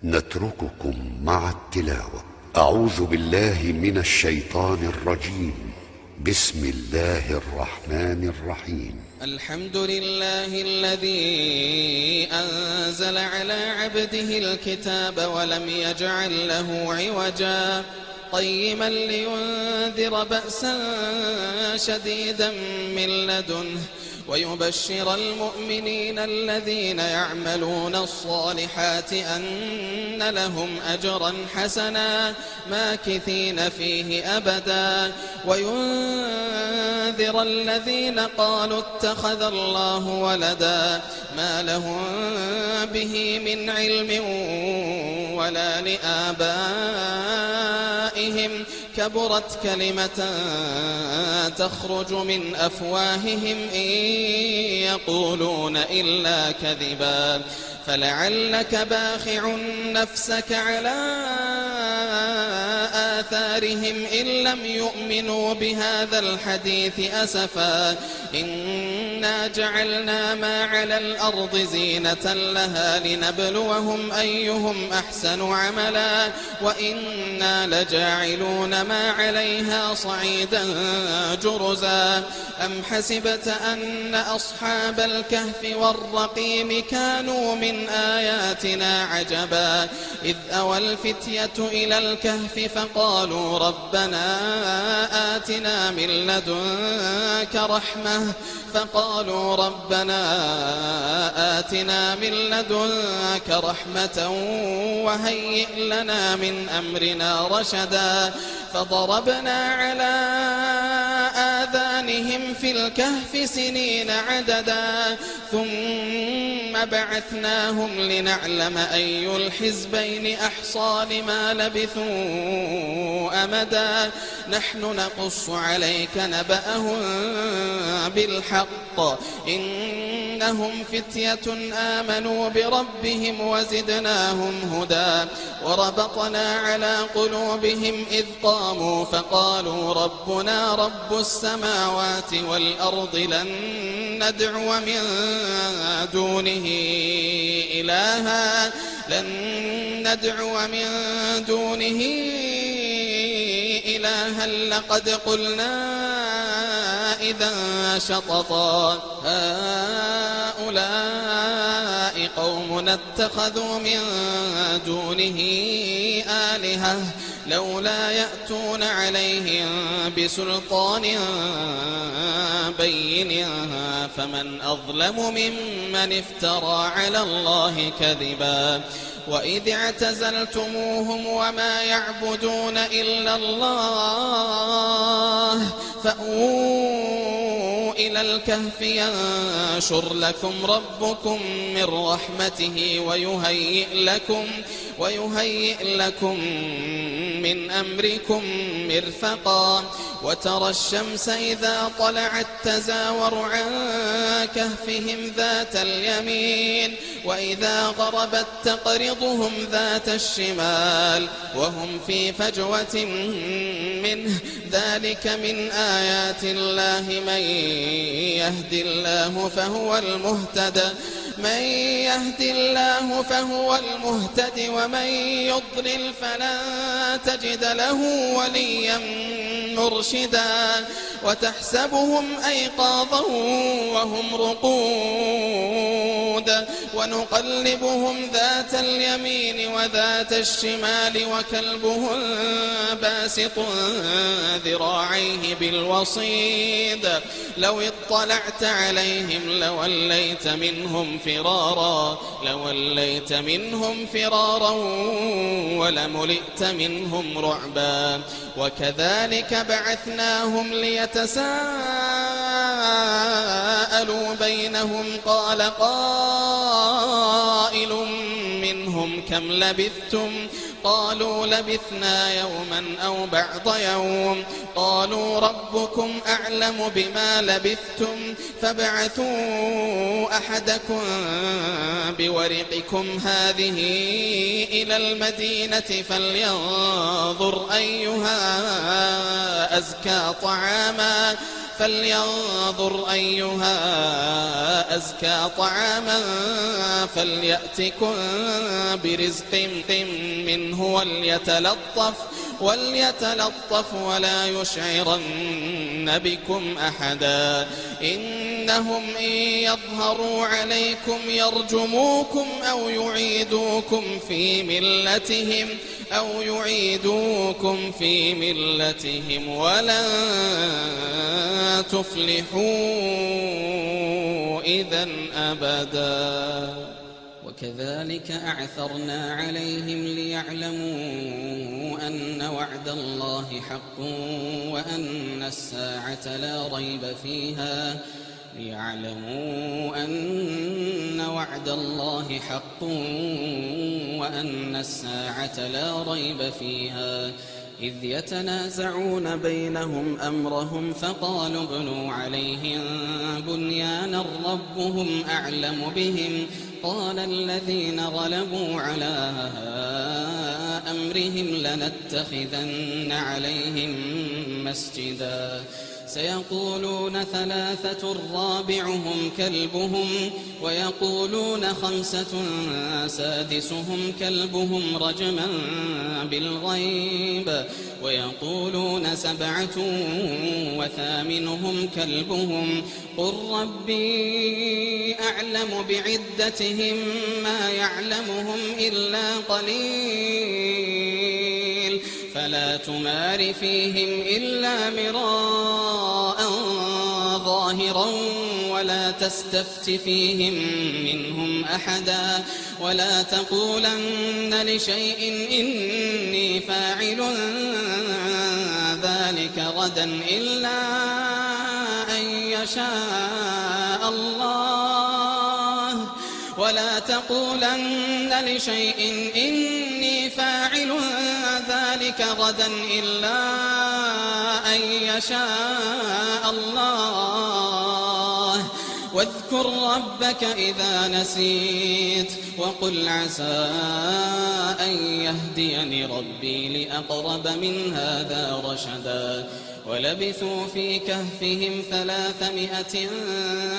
نترككم مع التلاوة. أعوذ بالله من الشيطان الرجيم. بسم الله الرحمن الرحيم. الحمد لله الذي أنزل على عبده الكتاب ولم يجعل له عوجا قيما لينذر بأسا شديدا من لدنه ويبشر المؤمنين الذين يعملون الصالحات أن لهم أجرا حسنا ماكثين فيه أبدا وينذر الذين قالوا اتخذ الله ولدا ما لهم به من علم ولا لآبائهم كبرت كلمة تخرج من أفواههم إن يقولون إلا كذبا فلعلك باخع نفسك على آثارهم إن لم يؤمنوا بهذا الحديث أسفا إنا جعلنا ما على الأرض زينة لها لنبلوهم أيهم أحسن عملا وإنا لجاعلون ما عليها صعيدا جرزا أم حسبت أن أصحاب الكهف والرقيم كانوا من آياتنا عجبا إذ أوى الفتية إلى الكهف فقالوا ربنا آتنا من لدنك رحمة وهيئ لنا من أمرنا رشدا فضربنا على آذانهم في الكهف سنين عددا ثم بعثناهم لنعلم أي الحزبين أحصى لما لبثوا أمدا نحن نقص عليك نبأهم بالحق إنهم فتية آمنوا بربهم وزدناهم هدى وربطنا على قلوبهم إذ قاموا فقالوا ربنا رب السماوات والأرض لن ندعو من دونه إلها لقد قلنا إذا شططا هؤلاء قومنا اتخذوا من دونه آلهة لولا يأتون عليهم بسلطان بين فمن أظلم ممن افترى على الله كذبا وإذ اعتزلتموهم وما يعبدون إلا الله فأووا إلى الكهف ينشر لكم ربكم من رحمته ويهيئ لكم من أمركم مرفقا وترى الشمس إذا طلعت تزاور عن كهفهم ذات اليمين وإذا غربت تقرضهم ذات الشمال وهم في فجوة منه ذلك من آيات الله من يهد الله فهو المهتد ومن يضلل فلن تجد له وليا مرشدا وتحسبهم أيقاظا وهم رقود ونقلبهم ذات اليمين وذات الشمال وكلبهم باسط ذراعيه بالوصيد لو اطلعت عليهم لوليت منهم فرارا ولملئت منهم رعبا وكذلك بعثناهم ليتساءلوا بينهم قال قائل منهم كم لبثتم قالوا لبثنا يوما أو بعض يوم قالوا ربكم أعلم بما لبثتم فابعثوا أحدكم بورقكم هذه إلى المدينة فلينظر أيها أزكى طعاما فلينظر أيها أزكى طعاما فليأتكم برزق منه وليتلطف ولا يشعرن بكم أحدا إنهم إن يظهروا عليكم يرجموكم أو يعيدوكم في ملتهم ولن تفلحوا إذا أبدا. وكذلك أعثرنا عليهم ليعلموا أن وعد الله حق وأن الساعة لا ريب فيها إذ يتنازعون بينهم أمرهم فقالوا ابنوا عليهم بنيانا ربهم أعلم بهم قال الذين غلبوا على أمرهم لنتخذن عليهم مسجدا سيقولون 3 رابعهم كلبهم ويقولون 5 سادسهم كلبهم رجما بالغيب ويقولون 7 وثامنهم كلبهم قل ربي أعلم بعدتهم ما يعلمهم إلا قليل فلا تمار فيهم إلا مراء ظاهرا ولا تستفت فيهم منهم أحدا ولا تقولن لشيء إني فاعل ذلك غدا إلا أن يشاء الله ولا تقولن لشيء إني فاعل ذلك غدا إلا أن يشاء الله واذكر ربك إذا نسيت وقل عسى أن يهديني ربي لأقرب من هذا رشدا ولبثوا في كهفهم 300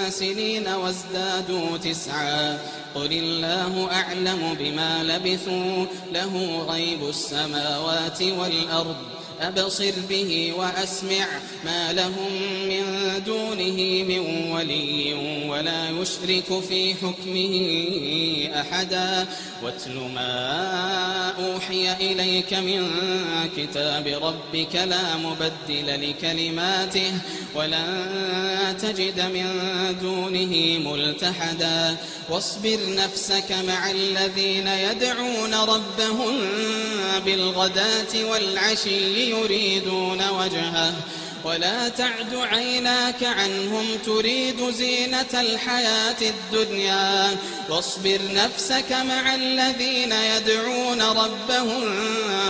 سنين وازدادوا 9 قل الله أعلم بما لبثوا له غيب السماوات والأرض أبصر به وأسمع ما لهم من دونه من ولي ولا يشرك في حكمه أحدا واتل ما أوحي إليك من كتاب ربك لا مبدل لكلماته ولن تجد من دونه ملتحدا واصبر نفسك مع الذين يدعون ربهم بالغداة والعشي يريدون وجهه ولا تعد عيناك عنهم تريد زينة الحياة الدنيا واصبر نفسك مع الذين يدعون ربهم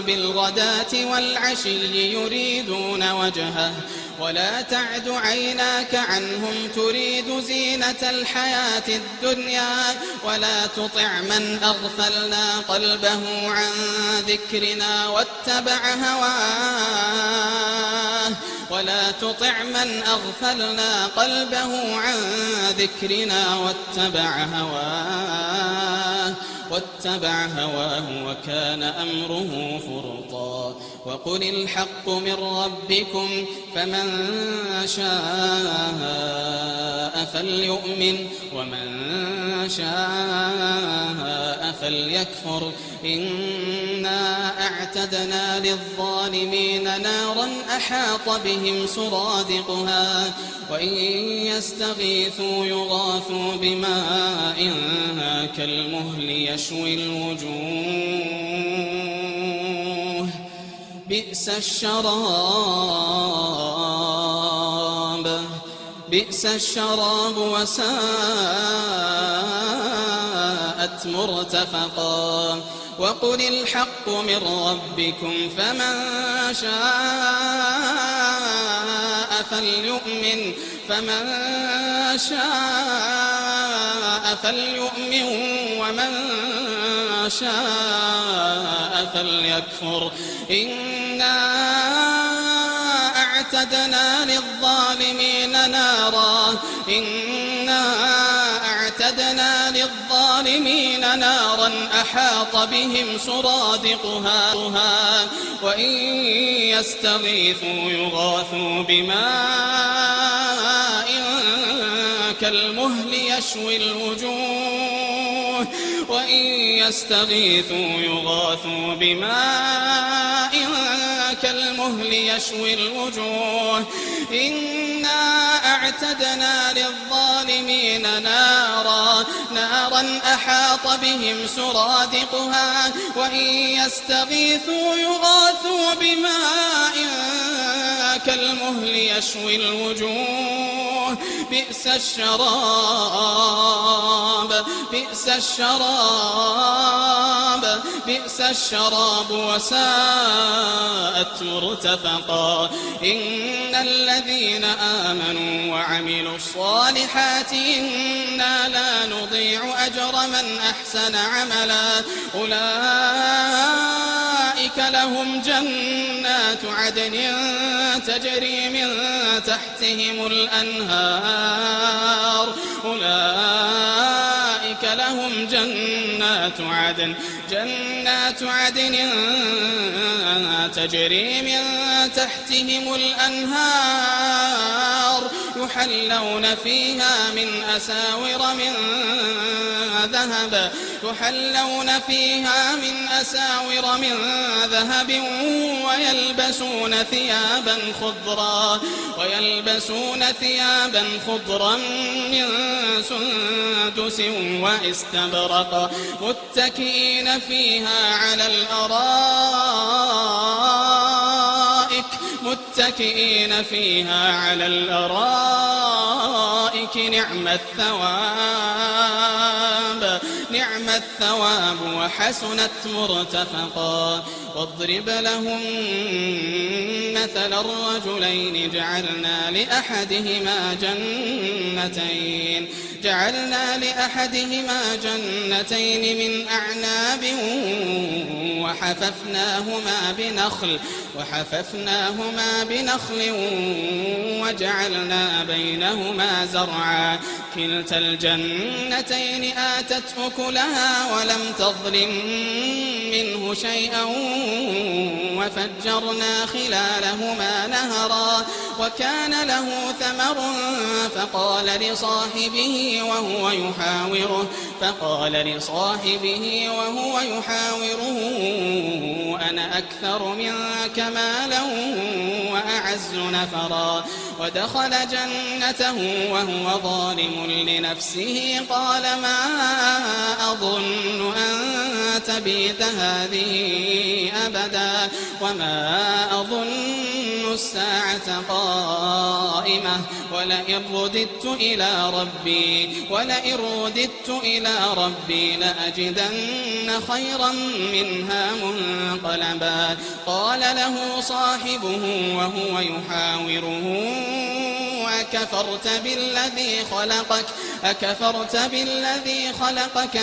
بالغداة والعشي يريدون وجهه ولا تعد عيناك عنهم تريد زينة الحياة الدنيا ولا تطع من أغفلنا قلبه عن ذكرنا واتبع هواه واتبع هواه وكان أمره فرطا وقل الحق من ربكم فمن شاء فليؤمن ومن شاء فليكفر إنا أعتدنا للظالمين نارا أحاط بهم سرادقها وإن يستغيثوا يغاثوا بماء كالمهل يشوي الوجوه بئس الشراب وساءت مرتفقا وقل الحق من ربكم فمن شاء فليؤمن ومن شاء فليكفر إنا أعتدنا للظالمين نارا أحاط بهم سرادقها وإن يستغيثوا يغاثوا بماء كالمهل يشوي الوجوه إنا أعتدنا للظالمين نارا أحاط بهم سرادقها وإن يستغيثوا يغاثوا بماء كالمهل يشوي الوجوه بئس الشراب وساءت مرتفقا إن الذين آمنوا وعملوا الصالحات إنا لا نضيع أجر من أحسن عملا أولئك لهم جنات عدن تجري من تحتهم الأنهار جنات عدن تجري من تحتهم الأنهار يحلون فيها من أساور من ذهب ويلبسون ثيابا خضرا من سندس واستبرق متكئين فيها على الأرائك نعم الثواب وحسنت مرتفقا واضرب لهم مثل الرجلين جعلنا لأحدهما جنتين من أعناب وحففناهما بنخل وجعلنا بينهما زرعا كلتا الجنتين آتت أكلها ولم تظلم منه شيئا وفجرنا خلالهما نهرا وكان له ثمر فقال لصاحبه وهو يحاوره أنا أكثر منك مالا وأعز نفرا ودخل جنته وهو ظالم لنفسه قال ما أظن أن تبيد هذه أبدا وما أظن الساعة قائمة ولئن رددت إلى ربي لأجدن خيرا منها منقلبا قال له صاحبه وهو يحاوره أكفرت بالذي خلقك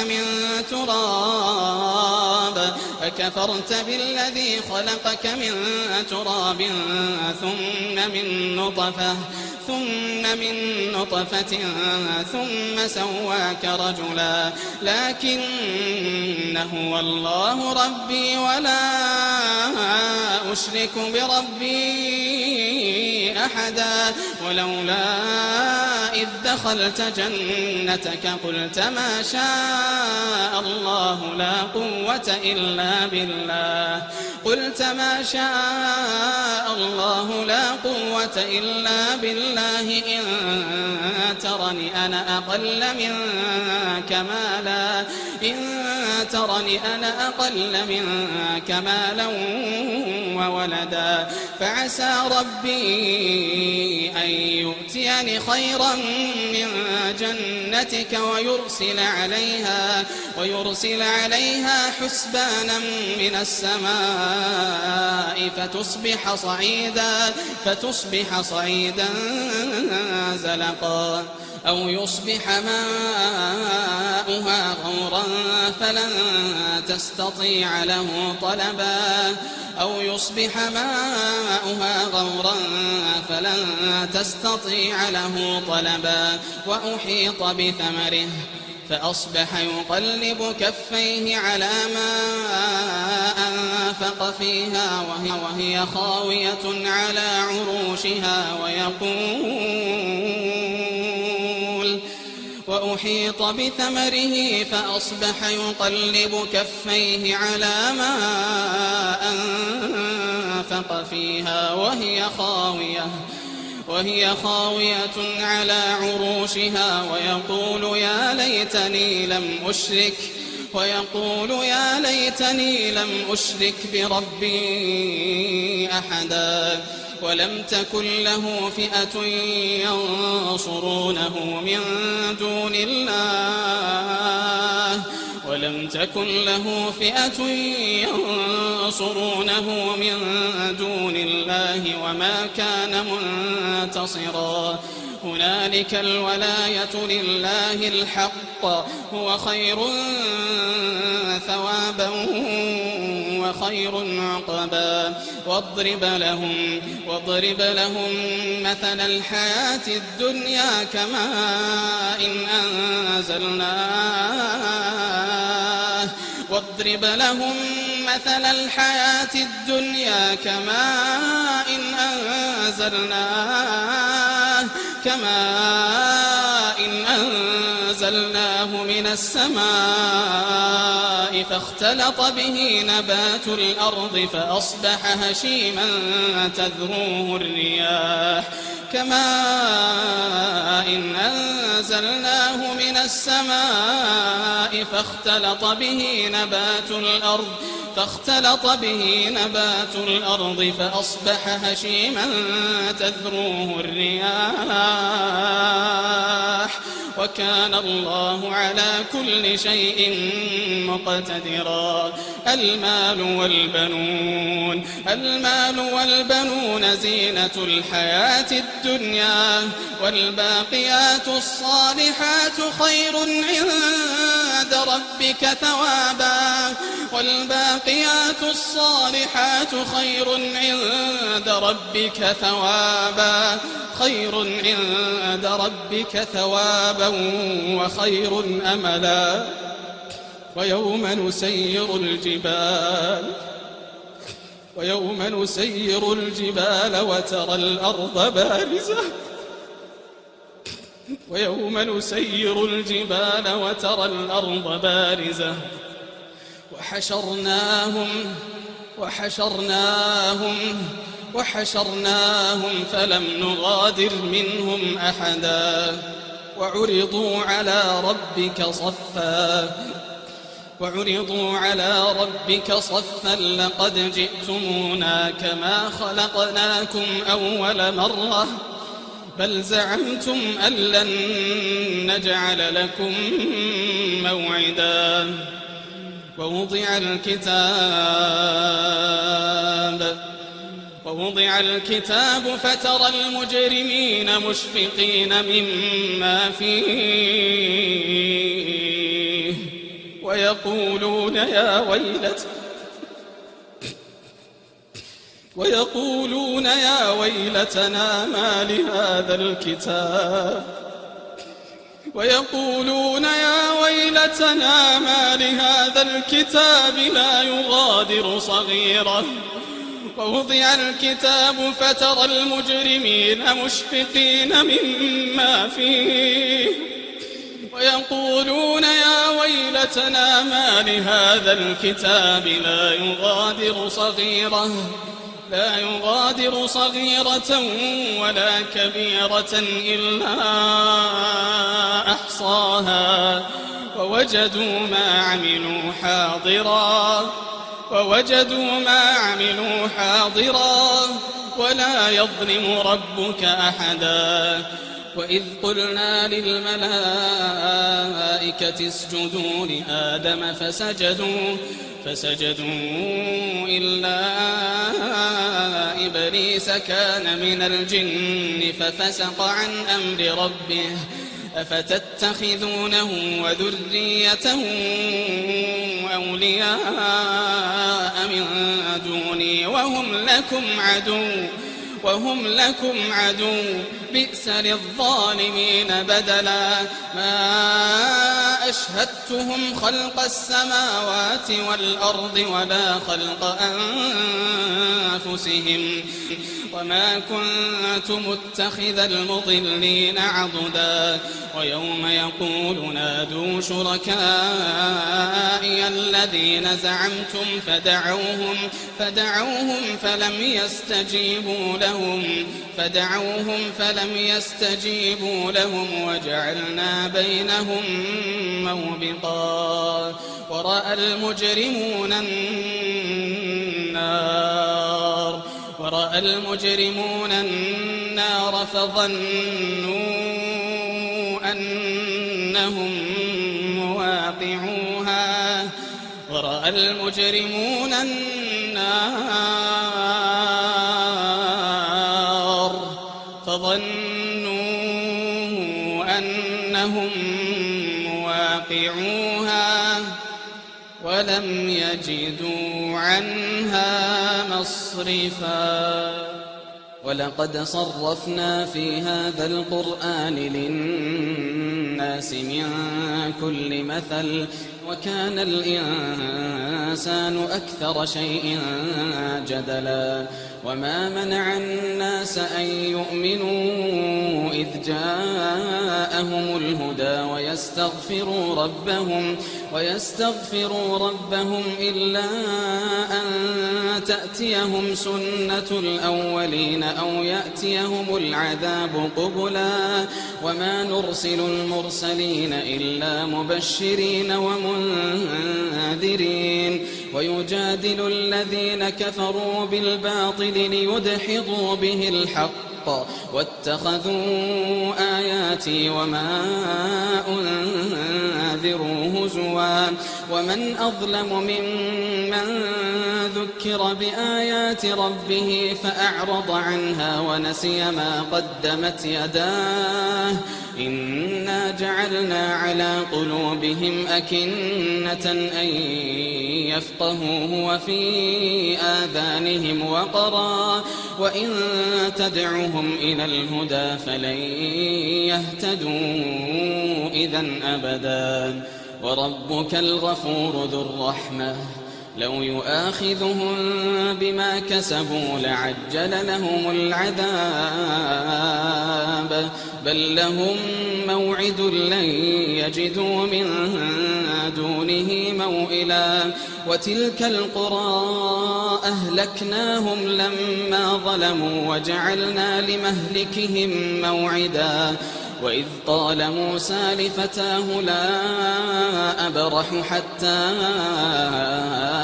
من تراب ثم من نطفة ثم سواك رجلا لكن هو الله ربي ولا أشرك بربي أحدا ولولا إذ دخلت جنتك قلت ما شاء الله لا قوة إلا بالله إن ترني أنا أقل منك مالا وولدا فعسى ربي أن يؤتيني خيرا من جنتك ويرسل عليها حسبانا من السماء فتصبح صعيدا زلقا أو يصبح ماؤها غورا فلن تستطيع له طلبا أو يصبح ماؤها غورا فلن تستطيع له طلبا وأحيط بثمره فأصبح يقلب كفيه على ما أنفق فيها وهي خاوية على عروشها وأحيط بثمره فأصبح يقلب كفيه على ما أنفق فيها وهي خاوية على عروشها ويقول يا ليتني لم أشرك بربي أحدا ولم تكن له فئة ينصرونه من دون الله وما كان منتصرا هنالك الولاية لله الحق هو خير ثوابا وخير عقبا واضرب لهم مثل الحياة الدنيا كماء أنزلناه من السماء فاختلط به نبات الأرض فأصبح هشيما تذروه الرياح فاختلط به نبات الأرض فأصبح هشيما تذروه الرياح وكان الله على كل شيء مقتدرا المال والبنون زينة الحياة الدنيا والباقيات الصالحات خير عند ربك ثوابا وخير أملا ويوم نسير الجبال وترى الأرض بارزة وحشرناهم فلم نغادر منهم أحدا وعرضوا على ربك صفا لقد جئتمونا كما خلقناكم أول مرة بل زعمتم أن لن نجعل لكم موعدا ووضع الكتاب فترى المجرمين مشفقين مما فيه ويقولون يا ويلتنا ما لهذا الكتاب لا يغادر صغيرة ووضع الكتاب فترى المجرمين مشفقين مما فيه ويقولون يا ويلتنا ما لهذا الكتاب لا يغادر صغيرة ولا كبيرة إلا أحصاها ووجدوا ما عملوا حاضرا ولا يظلم ربك أحدا وإذ قلنا للملائكة اسجدوا لآدم فسجدوا إلا إبليس كان من الجن ففسق عن أمر ربه أفتتخذونه وذريته أولياء من دوني وهم لكم عدو بئس للظالمين بدلا ما أشهدتهم خلق السماوات والأرض ولا خلق أنفسهم وما كنت متخذ المضلين عضدا ويوم يقول نادوا شركائي الذين زعمتم فدعوهم فلم يستجيبوا لهم وجعلنا بينهم موبقا ورأى المجرمون النار فظنوا أنهم مواقعوها ولم يجدوا عنها مصرفا ولقد صرفنا في هذا القرآن للناس من كل مثل وكان الإنسان أكثر شيء جدلا وما منع الناس أن يؤمنوا إذ جاءهم الهدى ويستغفروا ربهم إلا أن تأتيهم سنة الأولين أو يأتيهم العذاب قبلا وما نرسل المرسلين إلا مبشرين ومنذرين ويجادل الذين كفروا بالباطل ليدحضوا به الحق واتخذوا آياتي وما أنذروا هزوا ومن أظلم ممن ذكر بآيات ربه فأعرض عنها ونسي ما قدمت يداه إنا جعلنا على قلوبهم أكنة أن يفقهوه وفي آذانهم وقرا وإن تدعهم إلى الهدى فلن يهتدوا إذا أبدا وربك الغفور ذو الرحمة لو يؤاخذهم بما كسبوا لعجل لهم العذاب بل لهم موعد لن يجدوا من دونه موئلا وتلك القرى أهلكناهم لما ظلموا وجعلنا لمهلكهم موعدا وإذ قال موسى لفتاه لا أبرح حتى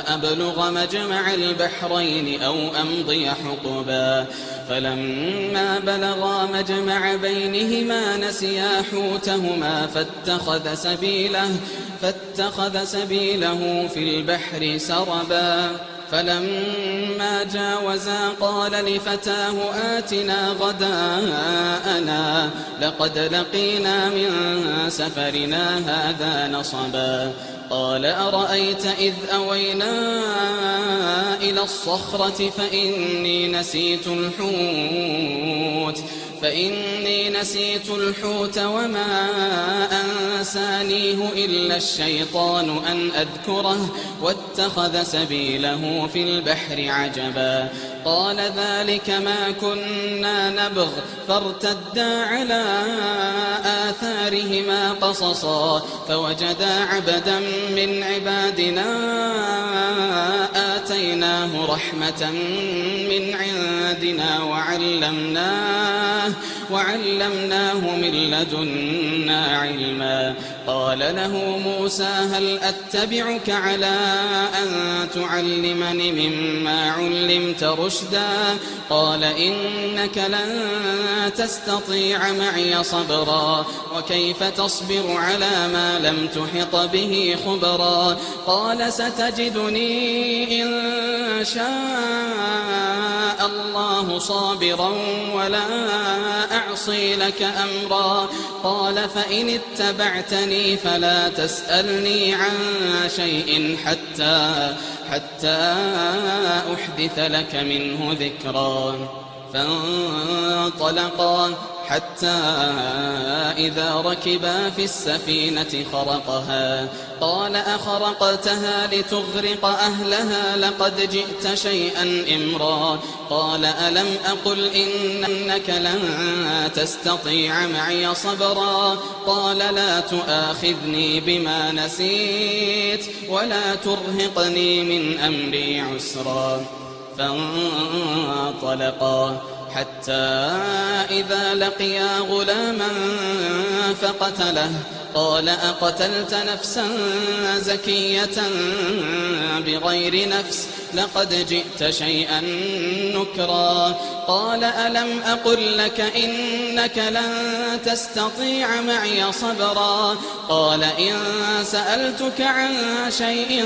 أبلغ مجمع البحرين أو أمضي حقبا فلما بلغا مجمع بينهما نسيا حوتهما فاتخذ سبيله في البحر سربا فلما جاوزا قال لفتاه آتنا غداءنا لقد لقينا من سفرنا هذا نصبا قال أرأيت إذ أوينا إلى الصخرة فإني نسيت الحوت وما أنسانيه إلا الشيطان أن أذكره واتخذ سبيله في البحر عجبا قال ذلك ما كنا نبغ فارتدا على آثارهما قصصا فوجدا عبدا من عبادنا آتيناه رحمة من عندنا وعلمناه من لدنا علما قال له موسى هل أتبعك على أن تعلمني مما علمت رشدا قال إنك لن تستطيع معي صبرا وكيف تصبر على ما لم تحط به خبرا قال ستجدني إن شاء الله صابرا ولا أعصي لك أمرا. قال فإن اتبعتني فلا تسألني عن شيء حتى أحدث لك منه ذكرا. فانطلقا حتى إذا ركبا في السفينة خرقها قال أخرقتها لتغرق أهلها لقد جئت شيئا إمرا. قال ألم أقل إنك لن تستطيع معي صبرا. قال لا تؤاخذني بما نسيت ولا ترهقني من أمري عسرا. فانطلقا حتى إذا لقيا غلاما فقتله. قال أقتلت نفسا زكية بغير نفس لقد جئت شيئا نكرا. قال ألم أقل لك إنك لن تستطيع معي صبرا. قال إن سألتك عن شيء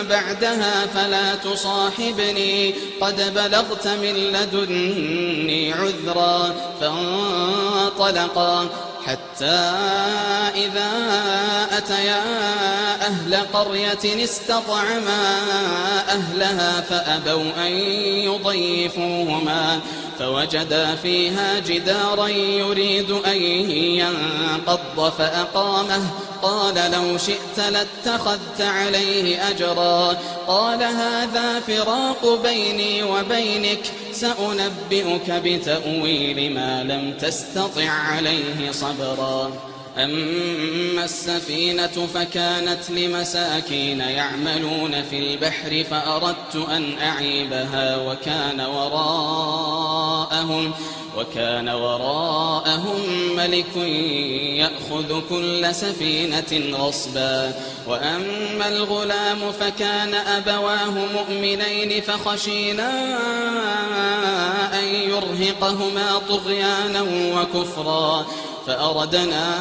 بعدها فلا تصاحبني قد بلغت من لدني عذرا. فانطلقا حتى إذا أتيا أهل قرية استطعما أهلها فأبوا أن يضيفوهما فوجدا فيها جدارا يريد أن ينقض فأقامه. قال لو شئت لاتخذت عليه أجرا. قال هذا فراق بيني وبينك سأنبئك بتأويل ما لم تستطع عليه صبرا. أما السفينة فكانت لمساكين يعملون في البحر فأردت أن أعيبها وكان وراءهم ملك يأخذ كل سفينة غصبا. وأما الغلام فكان أبواه مؤمنين فخشينا أن يرهقهما طغيانا وكفرا فأردنا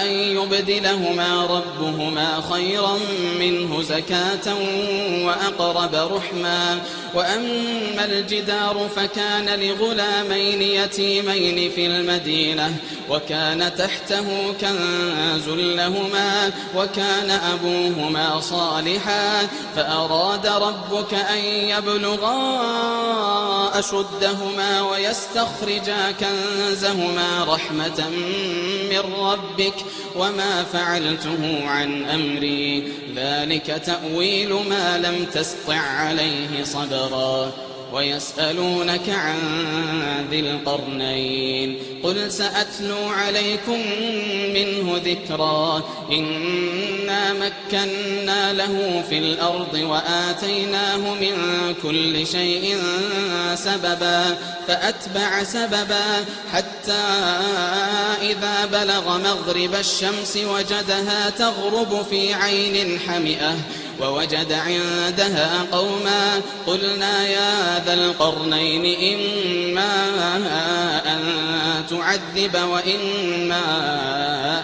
أن يبدلهما ربهما خيرا منه زكاة وأقرب رحما. وأما الجدار فكان لغلامين يتيمين في المدينة وكان تحته كنز لهما وكان أبوهما صالحا فأراد ربك أن يبلغا أشدهما ويستخرجا كنزهما رحمة من ربك وما فعلته عن أمري ذلك تأويل ما لم تسطع عليه صبرا. ويسألونك عن ذي القرنين قل سأتلو عليكم منه ذكرا. إنا مكنا له في الأرض وآتيناه من كل شيء سببا فأتبع سببا حتى إذا بلغ مغرب الشمس وجدها تغرب في عين حمئة ووجد عندها قوما قلنا يا ذا القرنين إما أن تعذب وإما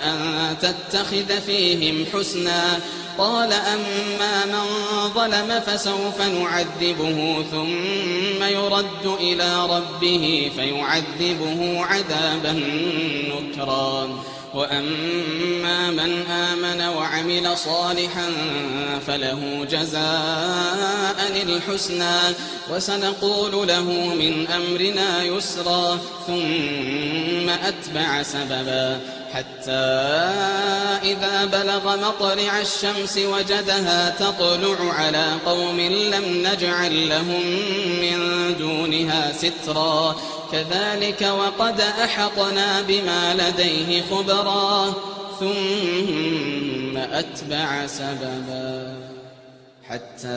أن تتخذ فيهم حسنا. قال أما من ظلم فسوف نعذبه ثم يرد إلى ربه فيعذبه عذابا نكرا. وأما من آمن وعمل صالحا فله جزاء الحسنى وسنقول له من أمرنا يسرا. ثم أتبع سببا حتى إذا بلغ مطلع الشمس وجدها تطلع على قوم لم نجعل لهم من دونها سترا. كذلك وقد أحطنا بما لديه خبرا. ثم أتبع سببا حتى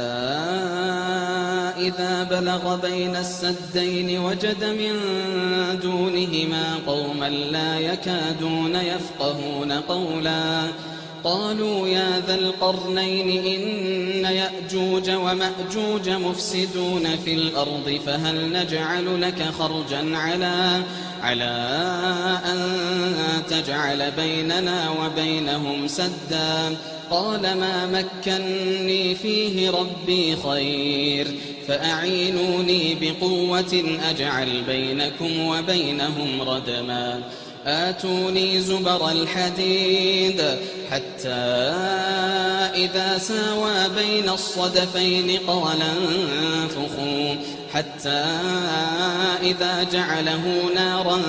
إذا بلغ بين السدين وجد من دونهما قوما لا يكادون يفقهون قولا. قالوا يا ذا القرنين إن يأجوج ومأجوج مفسدون في الأرض فهل نجعل لك خرجا على أن تجعل بيننا وبينهم سدا قال ما مكني فيه ربي خير فأعينوني بقوة أجعل بينكم وبينهم ردما آتوني زبر الحديد حتى إذا ساوى بين الصدفين قال انفخوا حتى إذا جعله نارا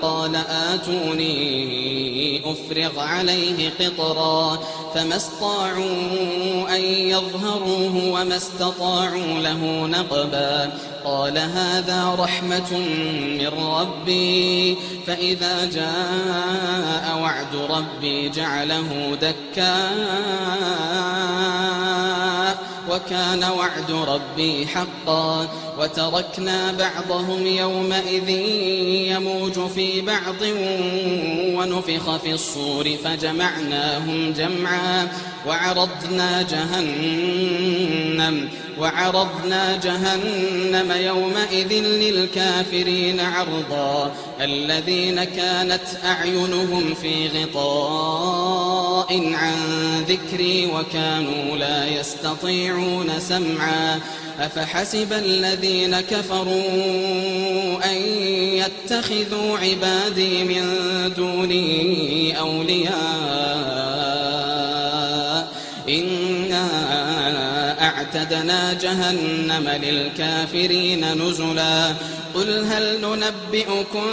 قال آتوني أفرغ عليه قطرا فما استطاعوا أن يظهروه وما استطاعوا له نقبا قال هذا رحمة من ربي فإذا جاء وعد ربي جعله دكا وكان وعد ربي حقا وتركنا بعضهم يومئذ يموج في بعض ونفخ في الصور فجمعناهم جمعا وعرضنا جهنم يومئذ للكافرين عرضا الذين كانت أعينهم في غطاء عن ذكري وكانوا لا يستطيعون سمعا أفحسب الذين كفروا أن يتخذوا عبادي من دوني أولياء إنا أعتدنا جهنم للكافرين نزلا قل هل ننبئكم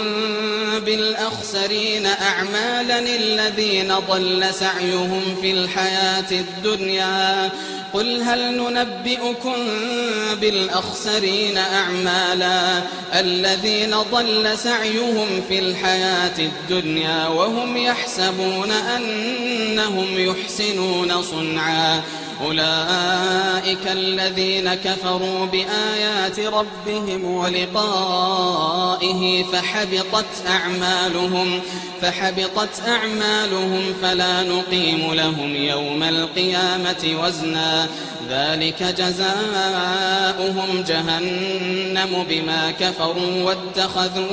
بالأخسرين أعمالا الذين ضل سعيهم في الحياة الدنيا قل هل ننبئكم بالأخسرين أعمالا الذين ضل سعيهم في الحياة الدنيا وهم يحسبون أنهم يحسنون صنعا أولئك الذين كفروا بآيات ربهم ولقائه فحبطت أعمالهم فلا نقيم لهم يوم القيامة وزنا ذلك جزاؤهم جهنم بما كفروا واتخذوا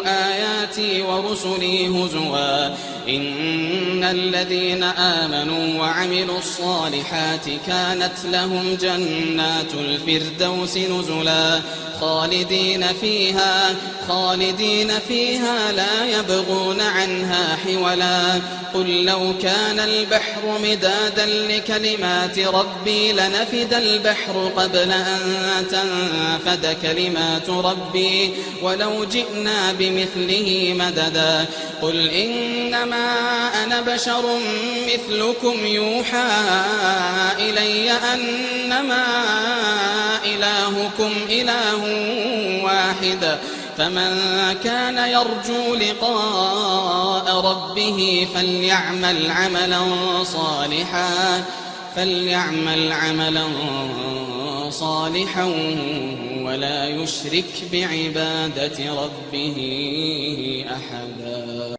آياتي ورسلي هزوا إن الذين آمنوا وعملوا الصالحات كانت لهم جنات الفردوس نزلا خالدين فيها لا يبغون عنها حولا قل لو كان البحر مدادا لكلمات ربي لنفد البحر قبل أن تنفد كلمات ربي ولو جئنا بمثله مددا قل إنما أنا بشر مثلكم يوحى إلي أنما إلهكم إله واحد فمن كان يرجو لقاء ربه فليعمل عملا صالحا ولا يشرك بعبادة ربه أحدا.